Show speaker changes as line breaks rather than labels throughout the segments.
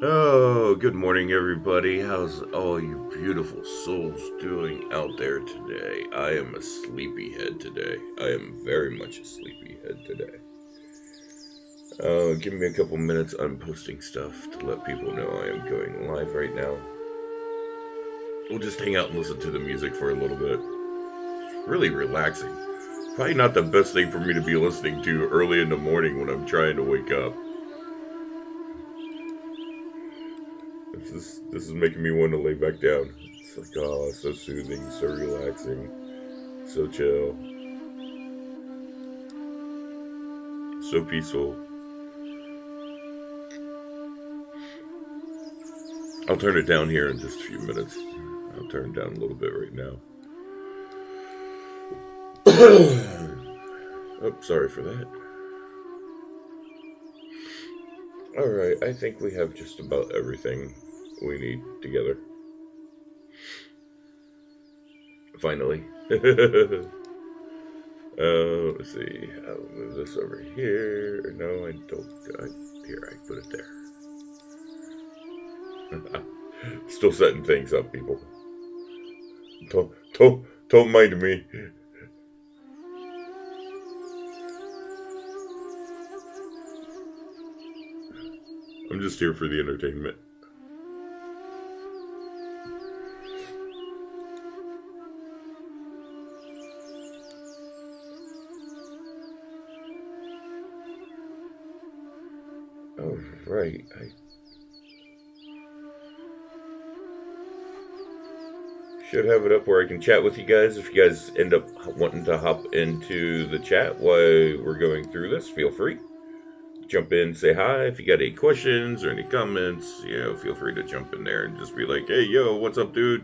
Oh, good morning, everybody. How's all you beautiful souls doing out there today? I am a sleepyhead today. I am very much a sleepyhead today. Give me a couple minutes. I'm posting stuff to let people know I am going live right now. We'll just hang out and listen to the music for a little bit. Really relaxing. Probably not the best thing for me to be listening to early in the morning when I'm trying to wake up. This is making me want to lay back down. It's like, oh, so soothing, so relaxing, so chill, so peaceful. I'll turn it down here in just a few minutes. I'll turn it down a little bit right now. Oh, sorry for that. Alright, I think we have just about everything we need together. Finally. Let's see. I'll move this over here. No, I don't. Here, I put it there. Still setting things up, people. Don't mind me. I'm just here for the entertainment. All right. I should have it up where I can chat with you guys. If you guys end up wanting to hop into the chat while we're going through this, feel free. Jump in, say hi. If you got any questions or any comments, feel free to jump in there and just be like, hey, yo, what's up, dude?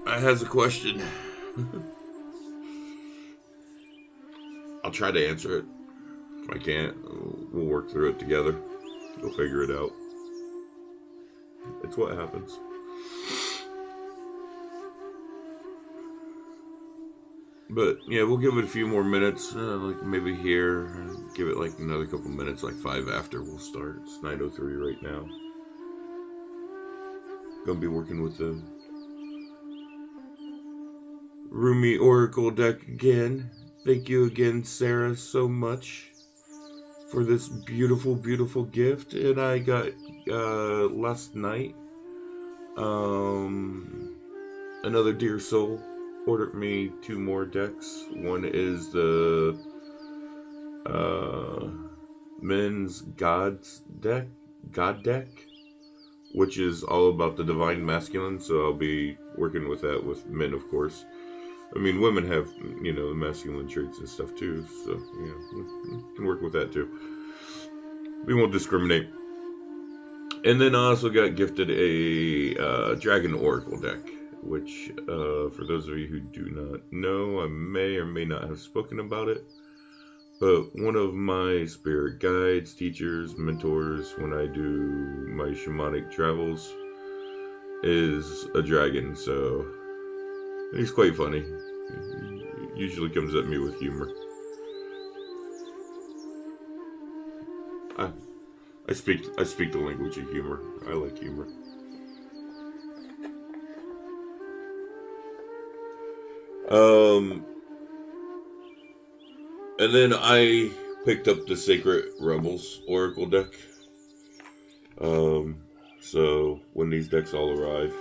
I has a question. I'll try to answer it. If I can't, we'll work through it together. We'll figure it out. It's what happens. But yeah, we'll give it a few more minutes, like maybe here. Give it like another couple minutes, like 5 after we'll start. It's 9:03 right now. Gonna be working with the Rumi Oracle deck again. Thank you again, Sarah, so much for this beautiful, beautiful gift. And I got last night, another dear soul ordered me 2 more decks. One is the Men's God deck, which is all about the divine masculine. So I'll be working with that with men, of course. I mean, women have, the masculine traits and stuff too. So, we can work with that too. We won't discriminate. And then I also got gifted a Dragon Oracle deck, which, for those of you who do not know, I may or may not have spoken about it. But one of my spirit guides, teachers, mentors, when I do my shamanic travels, is a dragon. So he's quite funny. He usually comes at me with humor. I speak the language of humor. I like humor. And then I picked up the Sacred Rebels Oracle deck. So when these decks all arrive,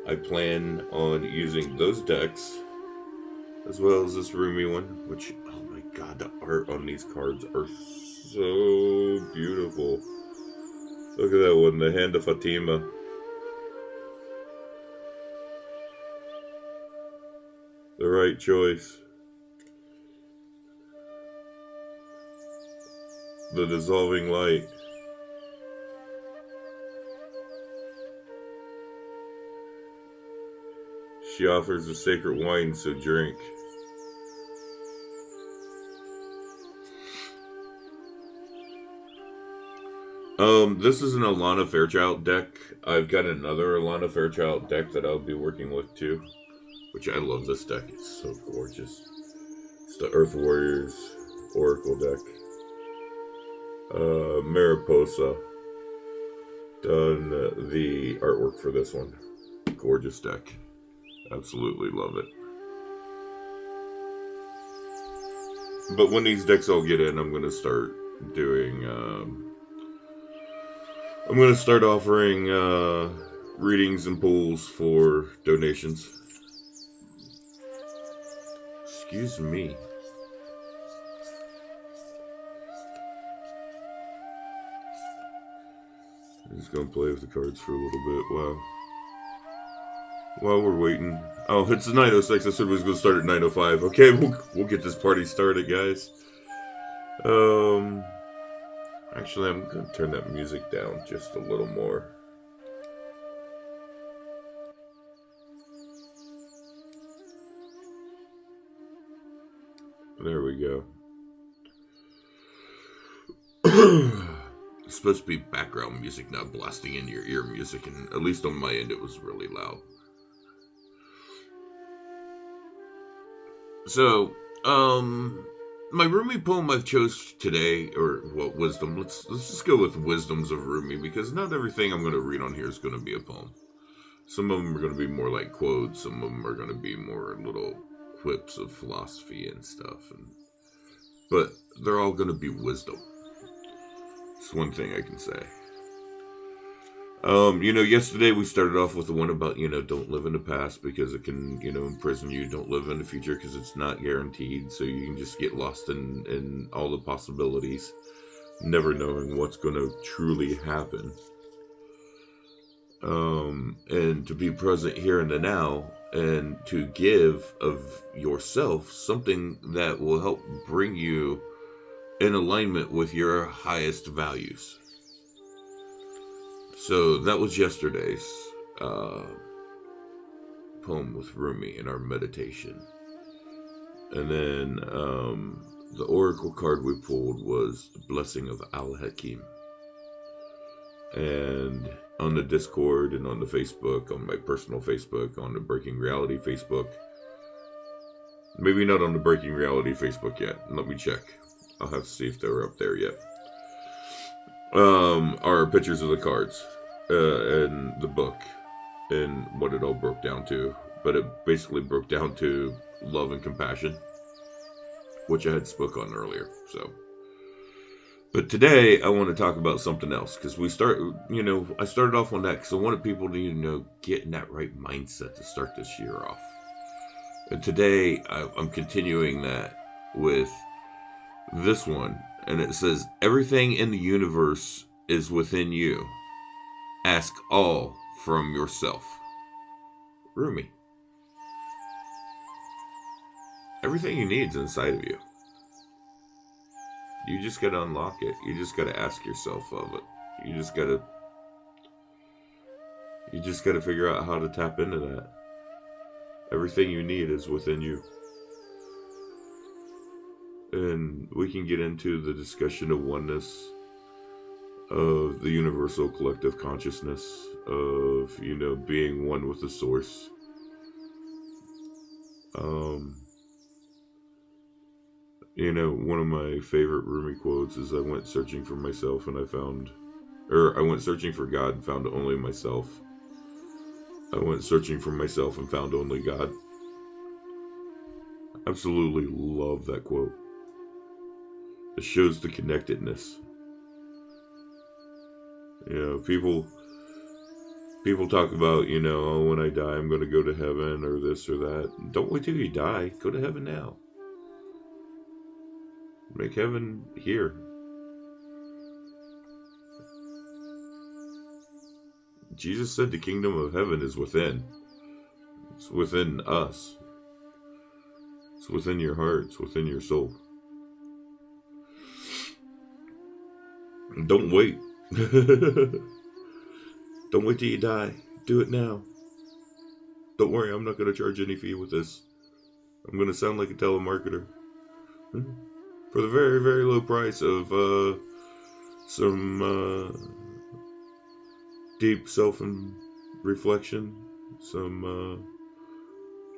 I plan on using those decks as well as this Rumi one, which, oh my god, the art on these cards are so beautiful. Look at that one, the Hand of Fatima. The right choice. The dissolving light. She offers the sacred wine, so drink. This is an Alana Fairchild deck. I've got another Alana Fairchild deck that I'll be working with too, which I love this deck. It's so gorgeous. It's the Earth Warriors Oracle deck. Mariposa done the artwork for this one. Gorgeous deck. Absolutely love it. But when these decks all get in, I'm going to start doing... I'm going to start offering readings and pulls for donations. Excuse me. I'm just going to play with the cards for a little bit. Wow. While we're waiting. Oh, it's 9:06. I said we was going to start at 9:05. Okay, we'll get this party started, guys. Actually, I'm going to turn that music down just a little more. There we go. It's supposed to be background music, not blasting in your ear music, and at least on my end it was really loud. So, my Rumi poem I've chose today, or well, wisdom. Let's just go with wisdoms of Rumi, because not everything I'm going to read on here is going to be a poem. Some of them are going to be more like quotes. Some of them are going to be more little quips of philosophy and stuff. But they're all going to be wisdom. It's one thing I can say. Yesterday we started off with the one about, don't live in the past because it can, imprison you. Don't live in the future because it's not guaranteed. So you can just get lost in all the possibilities, never knowing what's going to truly happen. And to be present here in the now and to give of yourself something that will help bring you in alignment with your highest values. So that was yesterday's poem with Rumi in our meditation. And then the oracle card we pulled was the Blessing of Al-Hakim. And on the Discord and on the Facebook, on my personal Facebook, on the Breaking Reality Facebook. Maybe not on the Breaking Reality Facebook yet. Let me check. I'll have to see if they're up there yet. Are pictures of the cards and the book and what it all broke down to. But it basically broke down to love and compassion, which I had spoke on earlier. But today I want to talk about something else, because I started off on that because I wanted people to, get in that right mindset to start this year off. And today I'm continuing that with this one, and it says, everything in the universe is within you. Ask all from yourself. Rumi. Everything you need is inside of you. You just gotta unlock it. You just gotta ask yourself of it. You just gotta figure out how to tap into that. Everything you need is within you. And we can get into the discussion of oneness, of the universal collective consciousness, of, being one with the source. One of my favorite Rumi quotes is, I went searching for myself and I went searching for God and found only myself. I went searching for myself and found only God. Absolutely love that quote. It shows the connectedness. People talk about, when I die, I'm going to go to heaven or this or that. Don't wait till you die. Go to heaven now. Make heaven here. Jesus said the kingdom of heaven is within. It's within us. It's within your heart. It's within your soul. Don't wait. Don't wait till you die. Do it now. Don't worry, I'm not going to charge any fee with this. I'm going to sound like a telemarketer. For the very, very low price of some deep self-reflection, some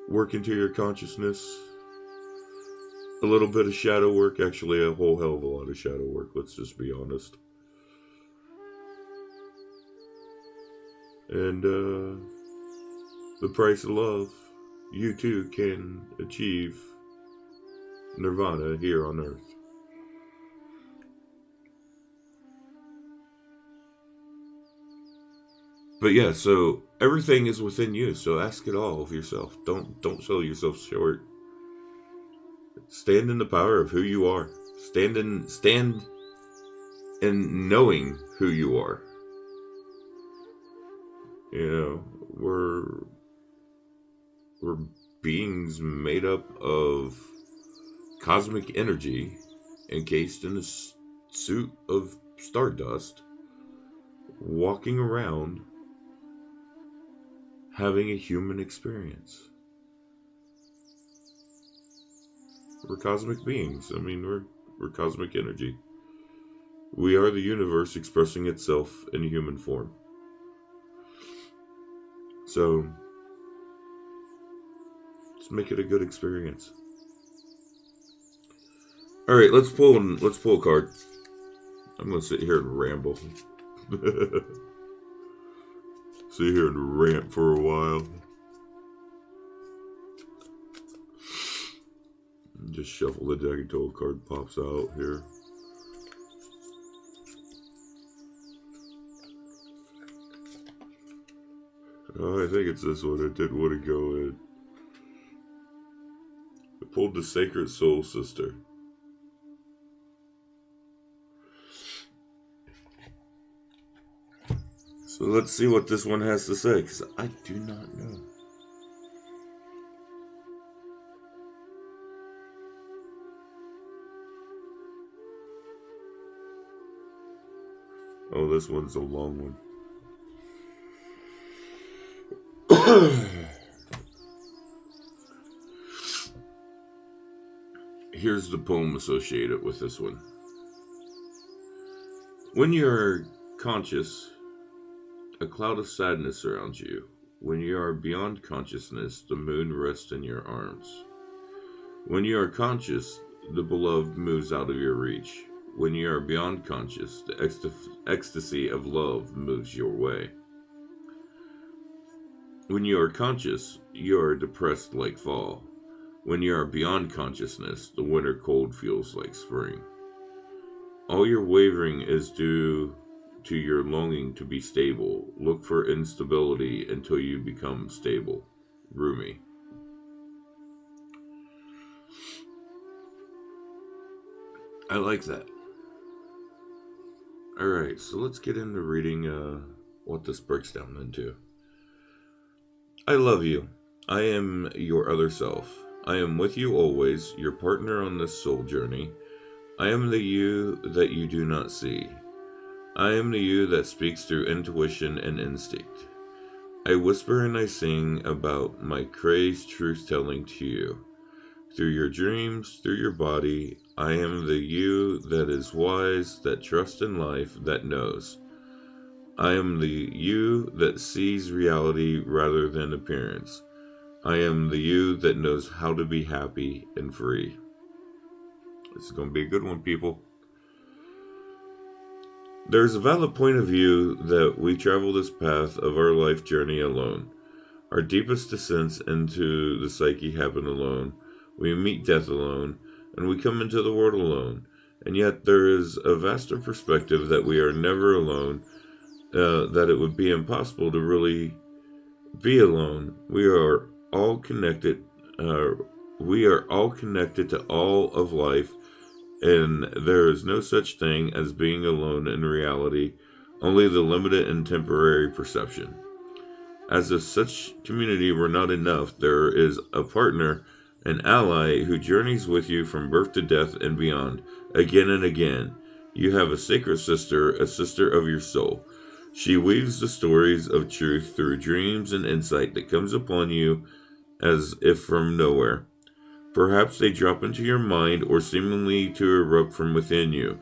work into your consciousness, a little bit of shadow work, actually a whole hell of a lot of shadow work, let's just be honest. And the price of love, you too can achieve nirvana here on earth. But yeah, so everything is within you, so ask it all of yourself. Don't sell yourself short. Stand in the power of who you are. Stand in knowing who you are. You know, we're beings made up of cosmic energy encased in a suit of stardust, walking around having a human experience. We're cosmic beings. I mean, we're cosmic energy. We are the universe expressing itself in human form. So let's make it a good experience. All right, let's pull a card. I'm gonna sit here and ramble. Sit here and rant for a while. Just shuffle the deck until a card pops out here. Oh, I think it's this one. I did want to go in. I pulled the Sacred Soul Sister. So let's see what this one has to say, because I do not know. Oh, this one's a long one. Here's the poem associated with this one. When you're conscious, a cloud of sadness surrounds you. When you are beyond consciousness, the moon rests in your arms. When you are conscious, the beloved moves out of your reach. When you are beyond conscious, the ecstasy of love moves your way. When you are conscious, you are depressed like fall. When you are beyond consciousness, the winter cold feels like spring. All your wavering is due to your longing to be stable. Look for instability until you become stable. Rumi. I like that. Alright, so let's get into reading what this breaks down into. I love you. I am your other self. I am with you always, your partner on this soul journey. I am the you that you do not see. I am the you that speaks through intuition and instinct. I whisper and I sing about my crazed truth-telling to you. Through your dreams, through your body, I am the you that is wise, that trusts in life, that knows. I am the you that sees reality rather than appearance. I am the you that knows how to be happy and free. This is going to be a good one, people. There's a valid point of view that we travel this path of our life journey alone. Our deepest descents into the psyche happen alone. We meet death alone, and we come into the world alone. And yet there is a vaster perspective that we are never alone, that it would be impossible to really be alone. We are all connected. We are all connected to all of life, and there is no such thing as being alone in reality, only the limited and temporary perception. As if such community were not enough, there is a partner, an ally who journeys with you from birth to death and beyond, again and again. You have a sacred sister, a sister of your soul. She weaves the stories of truth through dreams and insight that comes upon you as if from nowhere. Perhaps they drop into your mind or seemingly to erupt from within you.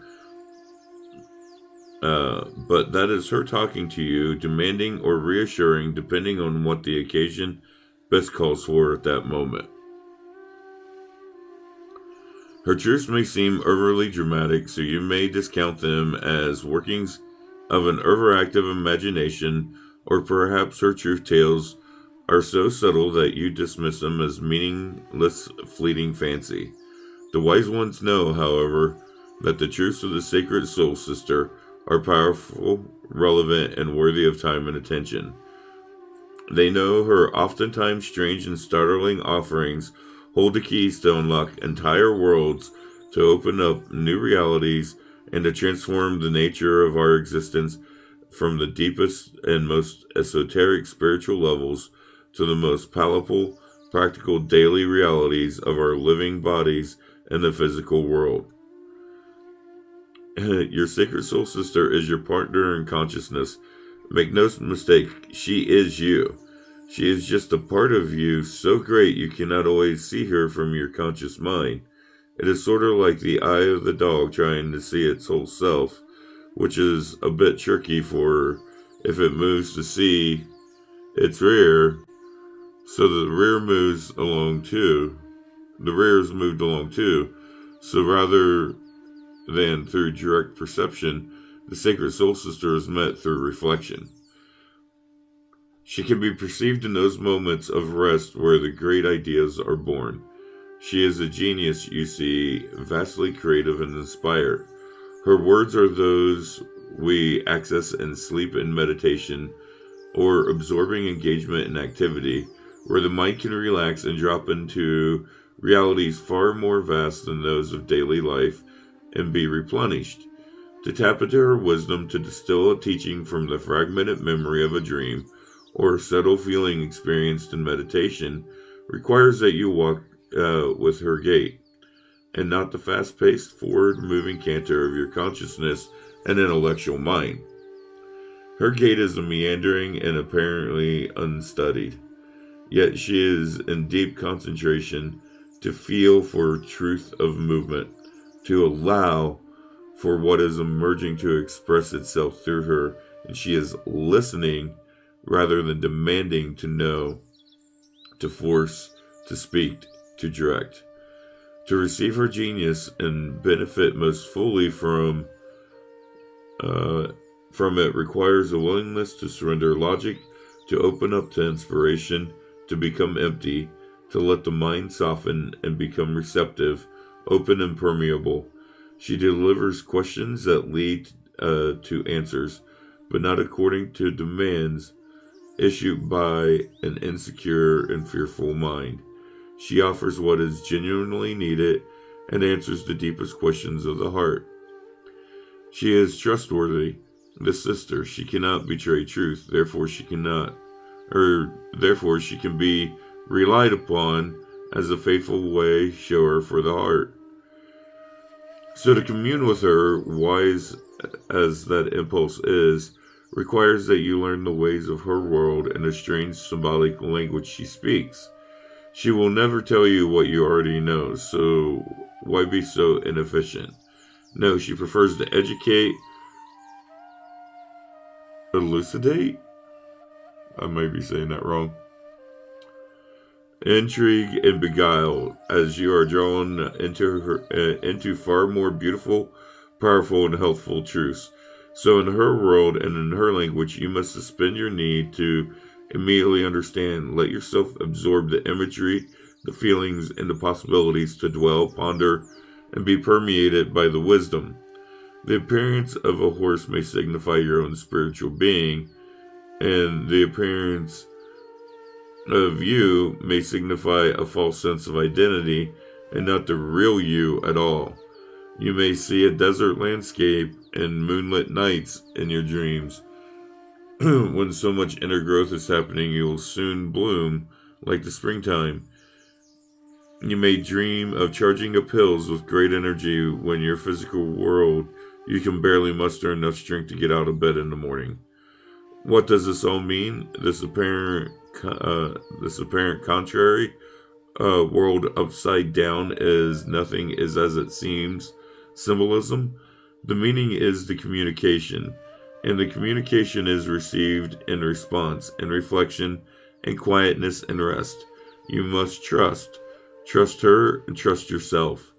But that is her talking to you, demanding or reassuring, depending on what the occasion best calls for at that moment. Her truths may seem overly dramatic, so you may discount them as workings of an overactive imagination, or perhaps her truth tales are so subtle that you dismiss them as meaningless, fleeting fancy. The wise ones know, however, that the truths of the sacred soul sister are powerful, relevant, and worthy of time and attention. They know her oftentimes strange and startling offerings hold the keys to unlock entire worlds, to open up new realities, and to transform the nature of our existence from the deepest and most esoteric spiritual levels to the most palpable, practical daily realities of our living bodies and the physical world. Your sacred soul sister is your partner in consciousness. Make no mistake, she is you. She is just a part of you so great you cannot always see her from your conscious mind. It is sort of like the eye of the dog trying to see its whole self, which is a bit tricky for if it moves to see its rear, so the rear moves along too. The rear is moved along too. So rather than through direct perception, the sacred soul sister is met through reflection. She can be perceived in those moments of rest where the great ideas are born. She is a genius, you see, vastly creative and inspired. Her words are those we access in sleep and meditation, or absorbing engagement and activity, where the mind can relax and drop into realities far more vast than those of daily life and be replenished. To tap into her wisdom, to distill a teaching from the fragmented memory of a dream, or a subtle feeling experienced in meditation, requires that you walk with her gait, and not the fast-paced, forward-moving canter of your consciousness and intellectual mind. Her gait is meandering and apparently unstudied, yet she is in deep concentration to feel for truth of movement, to allow for what is emerging to express itself through her, and she is listening rather than demanding to know, to force, to speak, to direct. To receive her genius and benefit most fully from it requires a willingness to surrender logic, to open up to inspiration, to become empty, to let the mind soften and become receptive, open and permeable. She delivers questions that lead to answers, but not according to demands issued by an insecure and fearful mind. She offers what is genuinely needed and answers the deepest questions of the heart. She is trustworthy, the sister. She cannot betray truth, therefore she can be relied upon as a faithful way shower for the heart. So to commune with her, wise as that impulse is, requires that you learn the ways of her world and the strange symbolic language she speaks. She will never tell you what you already know, so why be so inefficient? No, she prefers to educate, elucidate? I may be saying that wrong. Intrigue and beguile, as you are drawn into far more beautiful, powerful, and healthful truths. So in her world and in her language, you must suspend your need to immediately understand. Let yourself absorb the imagery, the feelings, and the possibilities to dwell, ponder, and be permeated by the wisdom. The appearance of a horse may signify your own spiritual being, and the appearance of you may signify a false sense of identity and not the real you at all. You may see a desert landscape and moonlit nights in your dreams. When so much inner growth is happening, you will soon bloom like the springtime. You may dream of charging up hills with great energy when your physical world you can barely muster enough strength to get out of bed in the morning. What does this all mean? This apparent contrary world upside down is nothing is as it seems symbolism. The meaning is the communication, and the communication is received in response, in reflection, in quietness and rest. You must trust her and trust yourself.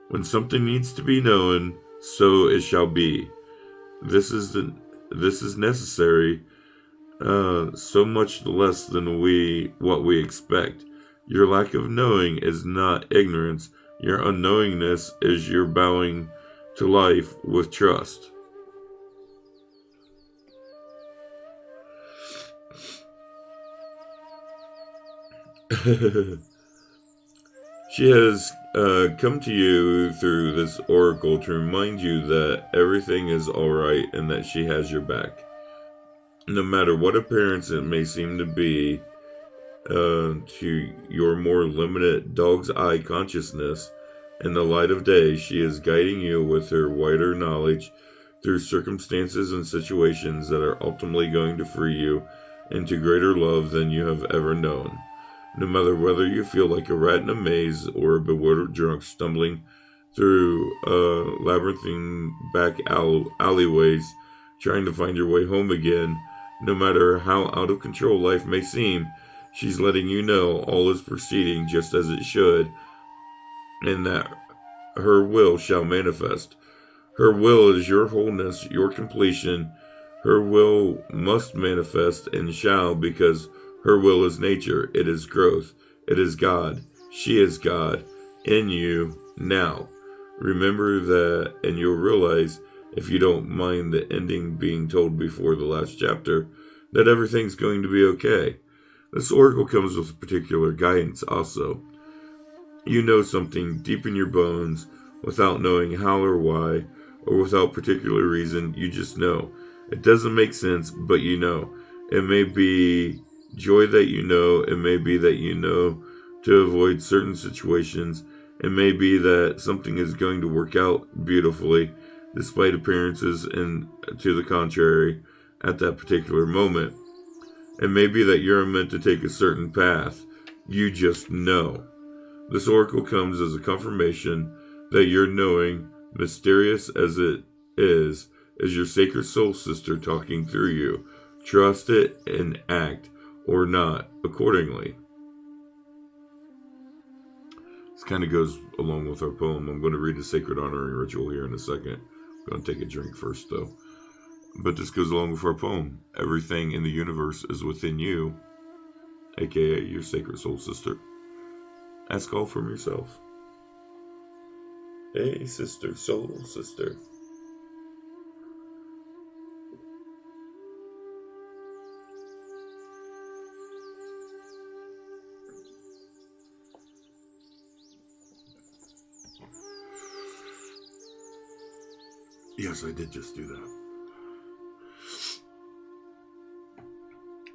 When something needs to be known, so it shall be. This is necessary, so much less than what we expect. Your lack of knowing is not ignorance. Your unknowingness is your bowing to life with trust. She has come to you through this oracle to remind you that everything is alright and that she has your back. No matter what appearance it may seem to be to your more limited dog's eye consciousness, in the light of day, she is guiding you with her wider knowledge through circumstances and situations that are ultimately going to free you into greater love than you have ever known. No matter whether you feel like a rat in a maze or a bewildered drunk stumbling through labyrinthine back alleyways trying to find your way home again, no matter how out of control life may seem, she's letting you know all is proceeding just as it should, and that her will shall manifest. Her will is your wholeness, your completion. Her will must manifest and shall, because her will is nature, it is growth, it is God. She is God in you now. Remember that, and you'll realize, if you don't mind the ending being told before the last chapter, that everything's going to be okay. This oracle comes with particular guidance also. You know something deep in your bones, without knowing how or why, or without particular reason, you just know. It doesn't make sense, but you know. It may be joy that you know, it may be that you know to avoid certain situations, it may be that something is going to work out beautifully, despite appearances and to the contrary, at that particular moment. It may be that you're meant to take a certain path. You just know. This oracle comes as a confirmation that your knowing, mysterious as it is your sacred soul sister talking through you. Trust it and act, or not, accordingly. This kind of goes along with our poem. I'm going to read the sacred honoring ritual here in a second. I'm going to take a drink first, though. But this goes along with our poem. Everything in the universe is within you, aka your sacred soul sister. Ask all from yourself. Hey, sister, soul sister. Yes, I did just do that.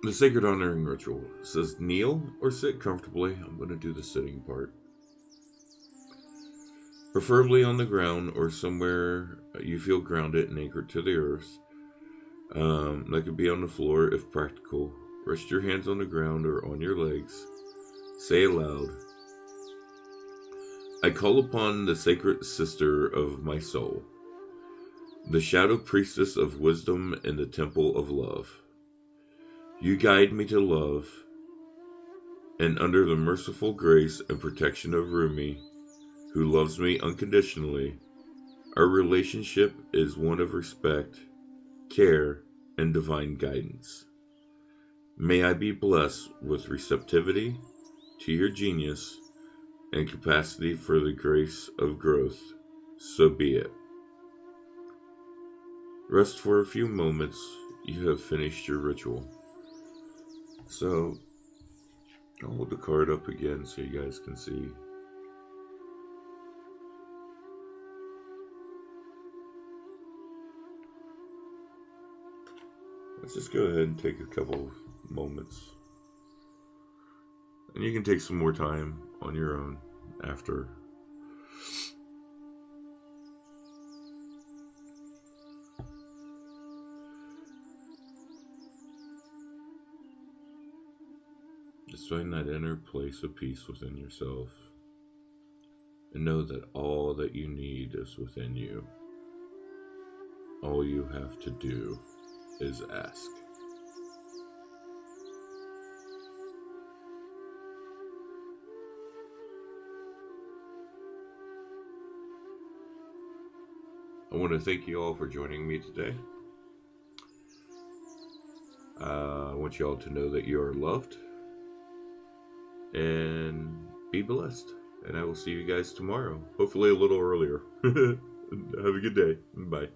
The sacred honoring ritual says kneel or sit comfortably. I'm going to do the sitting part. Preferably on the ground or somewhere you feel grounded and anchored to the earth. That could be on the floor if practical. Rest your hands on the ground or on your legs. Say aloud, I call upon the sacred sister of my soul, the shadow priestess of wisdom in the temple of love. You guide me to love, and under the merciful grace and protection of Rumi, who loves me unconditionally, our relationship is one of respect, care, and divine guidance. May I be blessed with receptivity to your genius and capacity for the grace of growth. So be it. Rest for a few moments. You have finished your ritual. So, I'll hold the card up again so you guys can see. Let's just go ahead and take a couple of moments. And you can take some more time on your own after. Just find that inner place of peace within yourself. And know that all that you need is within you. All you have to do is ask. I want to thank you all for joining me today. I want you all to know that you are loved and be blessed. And I will see you guys tomorrow, hopefully a little earlier. Have a good day. Bye.